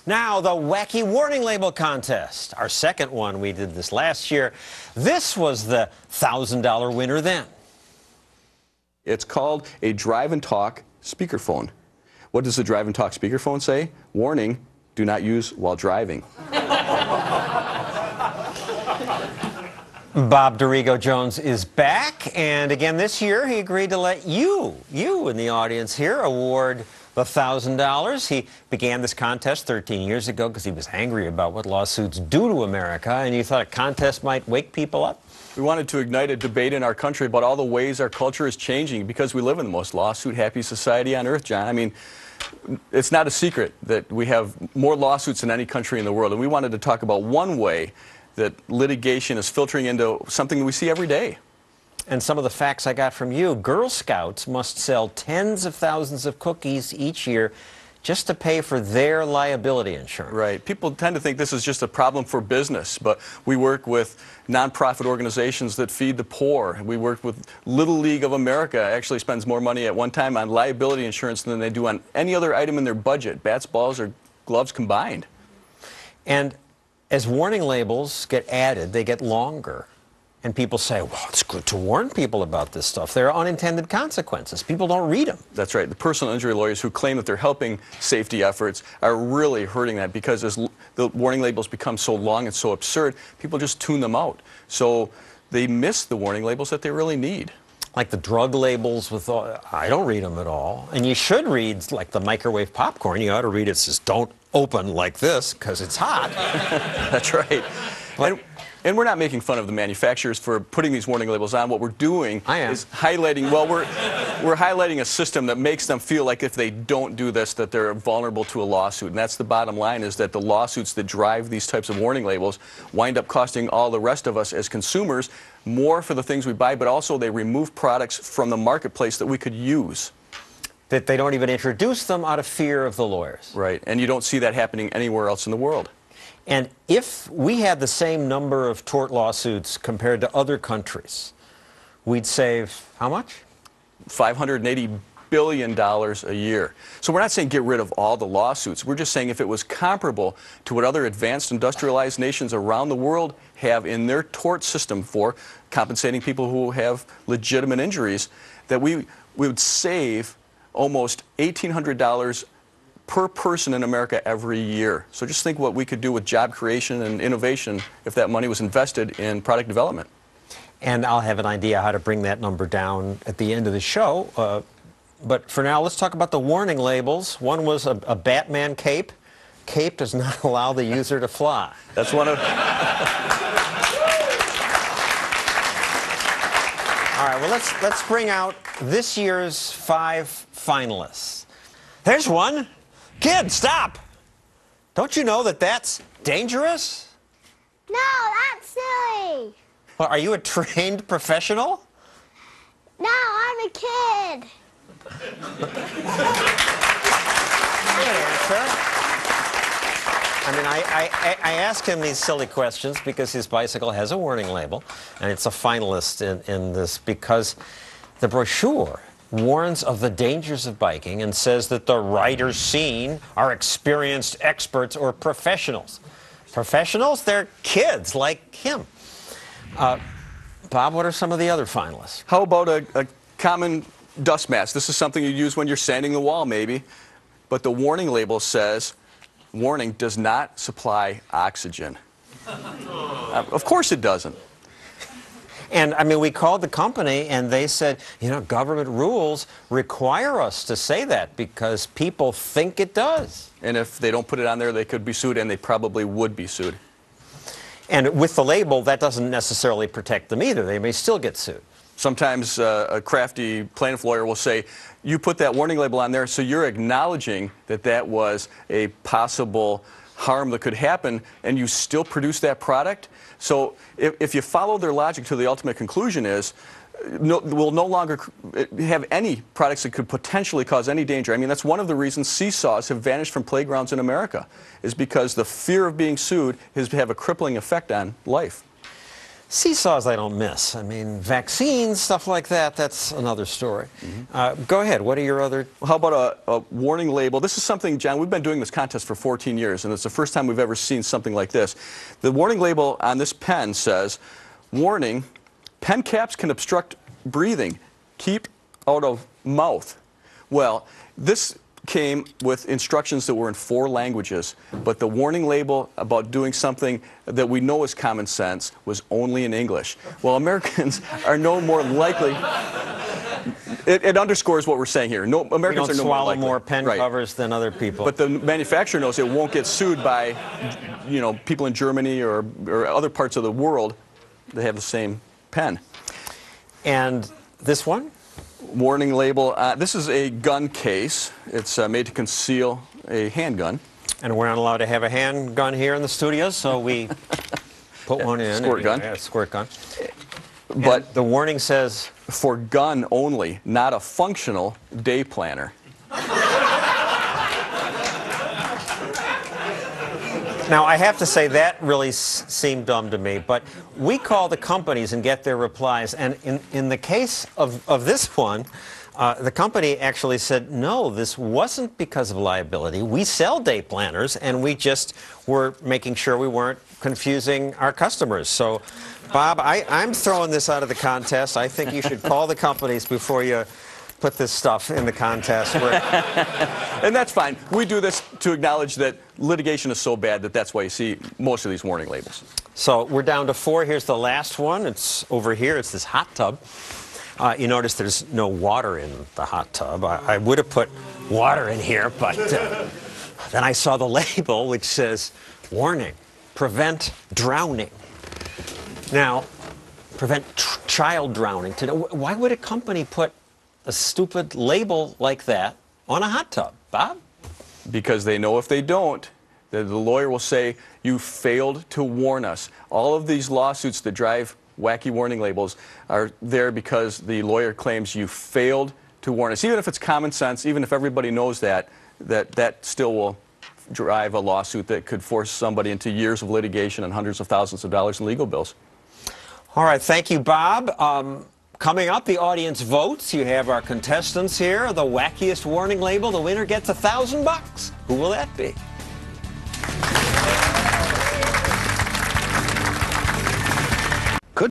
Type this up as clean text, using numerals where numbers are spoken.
Now, the Wacky Warning Label Contest. Our second one, we did this last year. This was the $1,000 winner then. It's called a drive and talk speakerphone. What does the drive and talk speakerphone say? Warning, do not use while driving. Bob Dorigo Jones is back, and again this year he agreed to let you in the audience here award the $1,000. He began this contest 13 years ago because he was angry about what lawsuits do to America, and you thought a contest might wake people up? We wanted to ignite a debate in our country about all the ways our culture is changing because we live in the most lawsuit-happy society on earth, John. I mean, it's not a secret that we have more lawsuits than any country in the world, and we wanted to talk about one way that litigation is filtering into something we see every day. And some of the facts I got from you: Girl Scouts must sell tens of thousands of cookies each year just to pay for their liability insurance. Right. People tend to think this is just a problem for business, but we work with nonprofit organizations that feed the poor. We work with Little League of America, actually spends more money at one time on liability insurance than they do on any other item in their budget, bats, balls, or gloves combined. And as warning labels get added, they get longer. And people say, well, it's good to warn people about this stuff. There are unintended consequences. People don't read them. That's right. The personal injury lawyers who claim that they're helping safety efforts are really hurting that, because as the warning labels become so long and so absurd, people just tune them out. So they miss the warning labels that they really need. Like the drug labels with I don't read them at all. And you should read, like the microwave popcorn. You ought to read it says, don't open like this because it's hot. That's right. And we're not making fun of the manufacturers for putting these warning labels on. What we're doing is highlighting, well, we're highlighting a system that makes them feel like if they don't do this, that they're vulnerable to a lawsuit. And that's the bottom line, is that the lawsuits that drive these types of warning labels wind up costing all the rest of us as consumers more for the things we buy, but also they remove products from the marketplace that we could use. That they don't even introduce them out of fear of the lawyers. Right. And you don't see that happening anywhere else in the world. And if we had the same number of tort lawsuits compared to other countries, we'd save how much? $580 billion a year. So we're not saying get rid of all the lawsuits. We're just saying if it was comparable to what other advanced industrialized nations around the world have in their tort system for compensating people who have legitimate injuries, that we would save almost $1,800 per person in America every year. So just think what we could do with job creation and innovation if that money was invested in product development. And I'll have an idea how to bring that number down at the end of the show. But for now, let's talk about the warning labels. One was a Batman cape. Cape does not allow the user to fly. That's one of... All right, well, let's bring out this year's 5 finalists. There's one. Kid, stop! Don't you know that that's dangerous? No, that's silly. Well, are you a trained professional? No, I'm a kid. Good answer. I mean, I ask him these silly questions because his bicycle has a warning label, and it's a finalist in this because the brochure warns of the dangers of biking and says that the riders seen are experienced experts or professionals. Professionals? They're kids like him. Bob, what are some of the other finalists? How about a common dust mask? This is something you use when you're sanding the wall, maybe. But the warning label says, warning, does not supply oxygen. Of course it doesn't. And, I mean, we called the company, and they said, you know, government rules require us to say that because people think it does. And if they don't put it on there, they could be sued, and they probably would be sued. And with the label, that doesn't necessarily protect them either. They may still get sued. Sometimes a crafty plaintiff lawyer will say, you put that warning label on there, so you're acknowledging that that was a possible harm that could happen, and you still produce that product. So if you follow their logic to the ultimate conclusion is, we'll no longer have any products that could potentially cause any danger. I mean, that's one of the reasons seesaws have vanished from playgrounds in America, is because the fear of being sued has have a crippling effect on life. Seesaws I don't miss. I mean, vaccines, stuff like that, that's another story. Go ahead. What are your other... How about a warning label? This is something, John, we've been doing this contest for 14 years, and it's the first time we've ever seen something like this. The warning label on this pen says, warning, pen caps can obstruct breathing. Keep out of mouth. Well, this came with instructions that were in 4 languages, but the warning label about doing something that we know is common sense was only in English. Well, Americans are no more likely. It underscores what we're saying here. No, Americans we don't are no more swallow likely. more pen Right. covers than other people. But the manufacturer knows it won't get sued by, people in Germany or other parts of the world that have the same pen. And this one? Warning label. This is a gun case. It's made to conceal a handgun. And we're not allowed to have a handgun here in the studio, so we put one in. Squirt gun. Yeah, squirt gun. But and the warning says... for gun only, not a functional day planner. Now, I have to say that really seemed dumb to me, but we call the companies and get their replies, and in the case of this one, the company actually said, no, this wasn't because of liability. We sell day planners, and we just were making sure we weren't confusing our customers. So, Bob, I'm throwing this out of the contest. I think you should call the companies before you put this stuff in the contest. And that's fine. We do this to acknowledge that litigation is so bad that that's why you see most of these warning labels. So we're down to 4. Here's the last one. It's over here. It's this hot tub. You notice there's no water in the hot tub. I would have put water in here, but then I saw the label which says, warning, prevent drowning. Now, prevent child drowning. Why would a company put a stupid label like that on a hot tub, Bob? Because they know if they don't, the lawyer will say, you failed to warn us. All of these lawsuits that drive wacky warning labels are there because the lawyer claims you failed to warn us. Even if it's common sense, even if everybody knows that still will drive a lawsuit that could force somebody into years of litigation and hundreds of thousands of dollars in legal bills. All right, thank you, Bob. Coming up, the audience votes. You have our contestants here. The wackiest warning label. The winner gets $1,000. Who will that be?